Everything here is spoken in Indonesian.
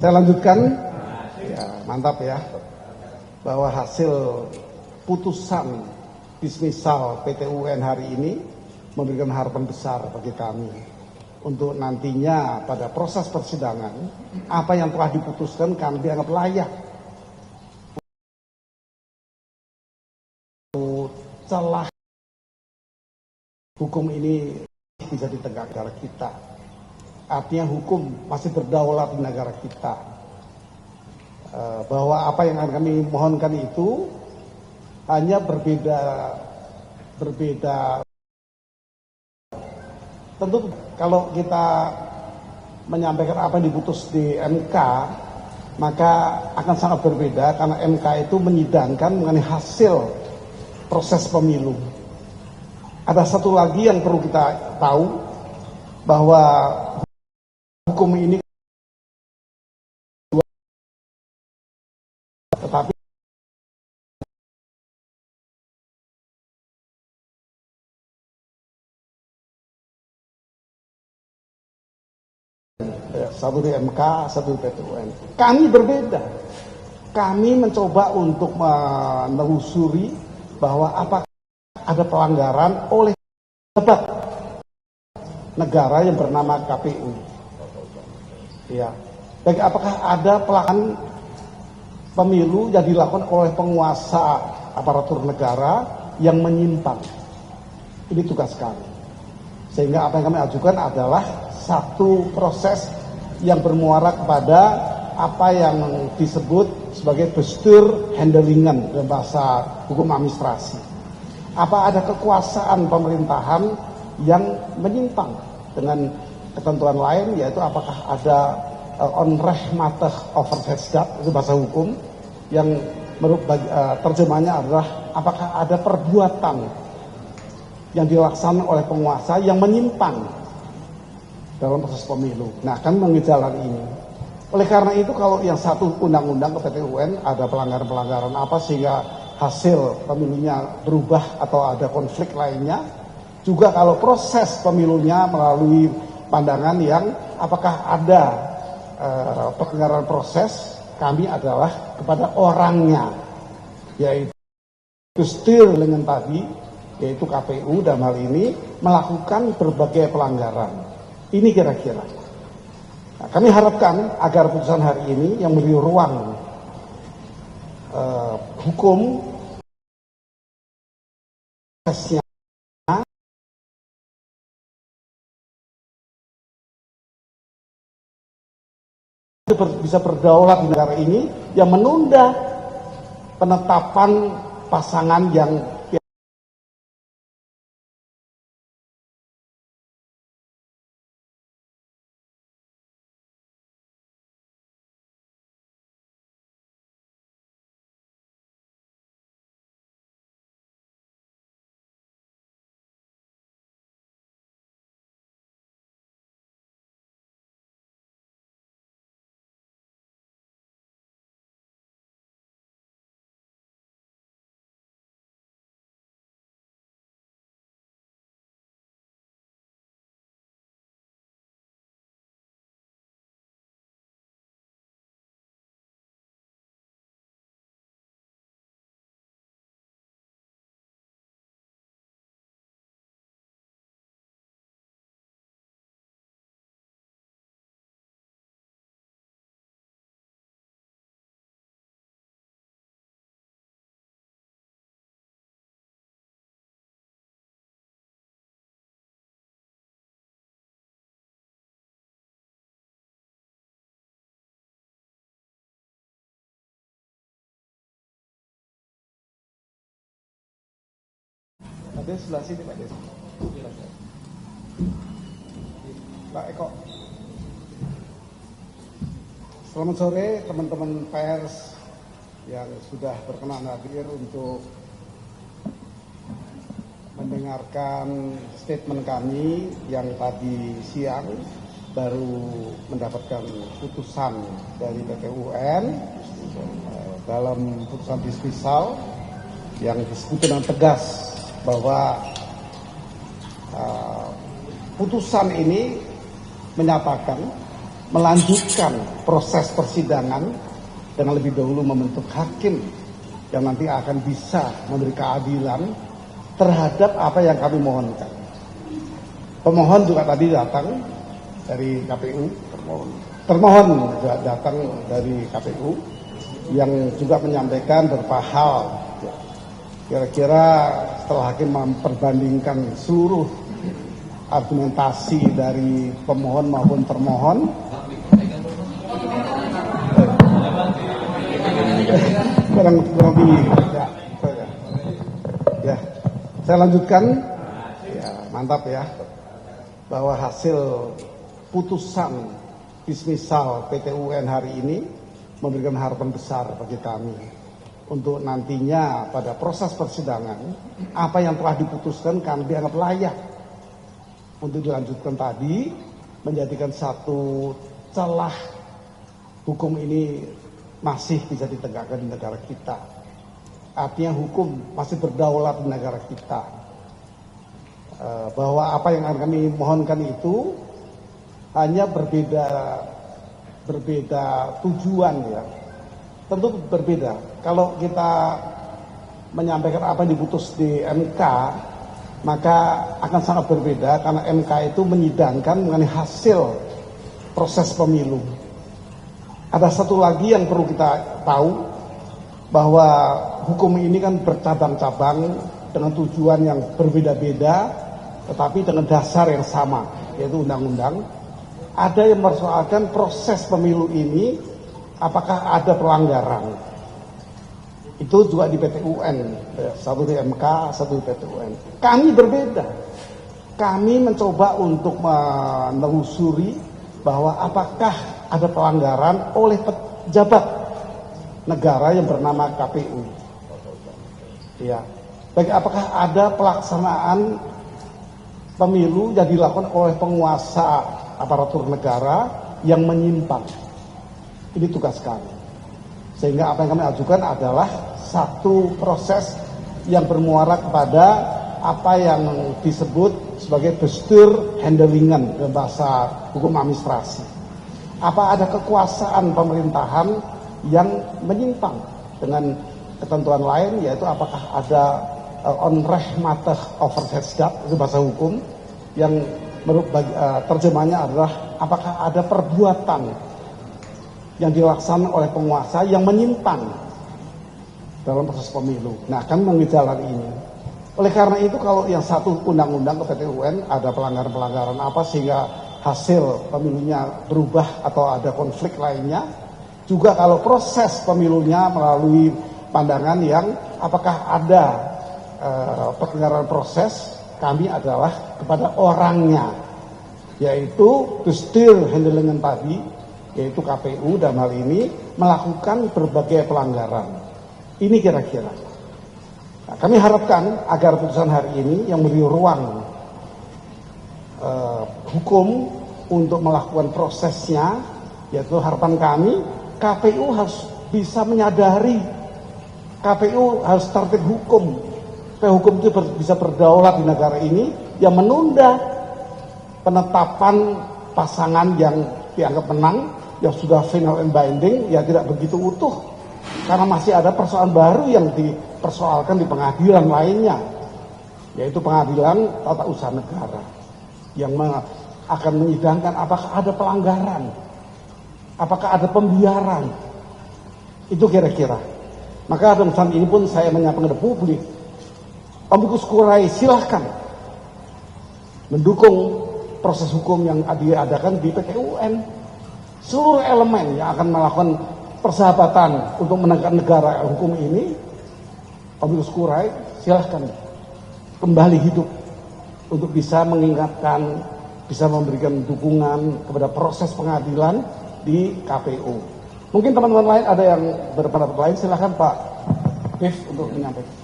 Saya lanjutkan, ya mantap ya, bahwa hasil putusan dismisal PT UN hari ini memberikan harapan besar bagi kami untuk nantinya pada proses persidangan apa yang telah diputuskan kami dianggap layak. Celah hukum ini bisa ditegakkan negara kita. Artinya hukum masih berdaulat di negara kita. Bahwa apa yang akan kami mohonkan itu hanya berbeda. Tentu kalau kita menyampaikan apa yang diputus di MK, maka akan sangat berbeda karena MK itu menyidangkan mengenai hasil proses pemilu. Ada satu lagi yang perlu kita tahu, bahwa hukum ini tetapi satu di MK, satu di PT UN. Kami berbeda. Kami mencoba untuk menelusuri bahwa apakah ada pelanggaran oleh pejabat negara yang bernama KPU. Ya. Baik, apakah ada pelanggaran pemilu yang dilakukan oleh penguasa aparatur negara yang menyimpang? Ini tugas kami. Sehingga apa yang kami ajukan adalah satu proses yang bermuara kepada apa yang disebut sebagai Bestuurhandelingen dalam bahasa hukum administrasi. Apa ada kekuasaan pemerintahan yang menyimpang dengan ketentuan lain, yaitu apakah ada onrechtmatig overheidsdaad, itu bahasa hukum, yang terjemahnya adalah apakah ada perbuatan yang dilaksanakan oleh penguasa yang menyimpang dalam proses pemilu. Nah, kami mengejalan ini. Oleh karena itu, kalau yang satu undang-undang ke PT UN ada pelanggaran-pelanggaran apa sehingga hasil pemilunya berubah atau ada konflik lainnya, juga kalau proses pemilunya melalui pandangan yang apakah ada pelanggaran proses, kami adalah kepada orangnya, yaitu Bestuurhandelingen tadi, yaitu KPU dalam hal ini melakukan berbagai pelanggaran. Ini kira-kira. Nah, kami harapkan agar putusan hari ini yang memberi ruang hukum prosesnya bisa berdaulat di negara ini, yang menunda penetapan pasangan yang ada sebelah sini Pak Des. Pak Eko. Selamat sore teman-teman pers yang sudah berkenan hadir untuk mendengarkan statement kami yang tadi siang baru mendapatkan putusan dari PT UN dalam putusan dismisal yang disebut dengan tegas bahwa putusan ini menyatakan melanjutkan proses persidangan dengan lebih dahulu membentuk hakim yang nanti akan bisa memberi keadilan terhadap apa yang kami mohonkan. Pemohon juga tadi datang dari KPU, termohon juga datang dari KPU yang juga menyampaikan beberapa hal. Kira-kira setelah hakim memperbandingkan seluruh argumentasi dari pemohon maupun termohon, kurang lebih ya, saya lanjutkan ya, mantap ya, bahwa hasil putusan dismisal PT UN hari ini memberikan harapan besar bagi kami untuk nantinya pada proses persidangan apa yang telah diputuskan kami dianggap layak untuk dilanjutkan tadi, menjadikan satu celah hukum ini masih bisa ditegakkan di negara kita. Artinya hukum masih berdaulat di negara kita. Bahwa apa yang kami mohonkan itu hanya berbeda tujuan ya. Tentu berbeda. Kalau kita menyampaikan apa yang diputus di MK, maka akan sangat berbeda karena MK itu menyidangkan mengenai hasil proses pemilu. Ada satu lagi yang perlu kita tahu, bahwa hukum ini kan bercabang-cabang dengan tujuan yang berbeda-beda, tetapi dengan dasar yang sama, yaitu undang-undang. Ada yang mempersoalkan proses pemilu ini, apakah ada pelanggaran. Itu juga di PT UN, satu di MK, satu di PT UN. Kami berbeda. Kami mencoba untuk menelusuri bahwa apakah ada pelanggaran oleh pejabat negara yang bernama KPU. Ya. Baik, apakah ada pelaksanaan pemilu yang dilakukan oleh penguasa aparatur negara yang menyimpang. Ini tugas kami. Sehingga apa yang kami ajukan adalah satu proses yang bermuara kepada apa yang disebut sebagai bestur handlingan dalam bahasa hukum administrasi. Apa ada kekuasaan pemerintahan yang menyimpang dengan ketentuan lain, yaitu apakah ada onrechtmatig overheidsdaad, itu bahasa hukum, yang terjemahnya adalah apakah ada perbuatan yang dilaksanakan oleh penguasa yang menyimpang dalam proses pemilu. Nah, kami mengambil jalan ini. Oleh karena itu, kalau yang satu undang-undang ke PT UN ada pelanggaran-pelanggaran apa sehingga hasil pemilunya berubah atau ada konflik lainnya, juga kalau proses pemilunya melalui pandangan yang apakah ada pelanggaran proses, kami adalah kepada orangnya, yaitu bestur handlingan tadi, yaitu KPU dalam hal ini melakukan berbagai pelanggaran. Ini kira-kira. Nah, kami harapkan agar putusan hari ini yang memberi ruang hukum untuk melakukan prosesnya, yaitu harapan kami KPU harus bisa menyadari, KPU harus tertib hukum, supaya hukum itu bisa berdaulat di negara ini, yang menunda penetapan pasangan yang dianggap menang, yang sudah final and binding, ya tidak begitu utuh, karena masih ada persoalan baru yang dipersoalkan di pengadilan lainnya, yaitu pengadilan tata usaha negara, yang akan menyidangkan apakah ada pelanggaran, apakah ada pembiaran. Itu kira-kira. Maka dalam saat ini pun saya menyampaikan kepada publik, Amicus Curiae silahkan mendukung proses hukum yang diadakan di PT UN. Seluruh elemen yang akan melakukan persahabatan untuk menegakkan negara hukum ini, Amicus Curiae silahkan kembali hidup untuk bisa mengingatkan, bisa memberikan dukungan kepada proses pengadilan di KPU. Mungkin teman-teman lain ada yang berpendapat lain, silahkan Pak Dev untuk menyampaikan.